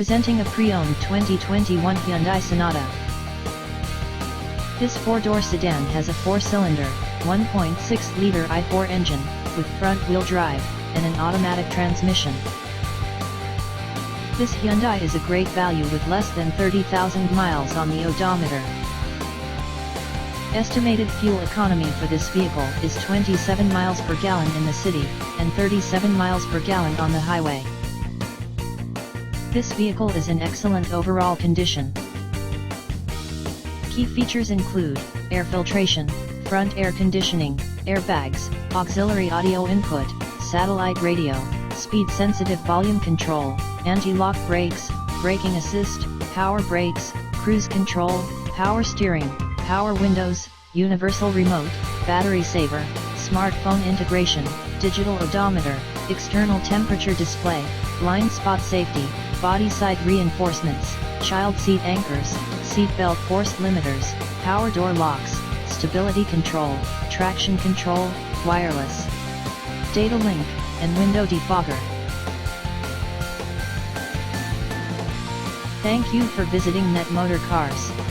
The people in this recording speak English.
Presenting a pre-owned 2021 Hyundai Sonata. This four-door sedan has a four-cylinder, 1.6-liter i4 engine, with front-wheel drive, and an automatic transmission. This Hyundai is a great value with less than 30,000 miles on the odometer. Estimated fuel economy for this vehicle is 27 miles per gallon in the city, and 37 miles per gallon on the highway. This vehicle is in excellent overall condition. Key features include air filtration, front air conditioning, airbags, auxiliary audio input, satellite radio, speed-sensitive volume control, anti-lock brakes, braking assist, power brakes, cruise control, power steering, power windows, universal remote, battery saver, smartphone integration, digital odometer, external temperature display, blind spot safety, body side reinforcements, child seat anchors, seat belt force limiters, power door locks, stability control, traction control, wireless data link, and window defogger. Thank you for visiting Motorcars.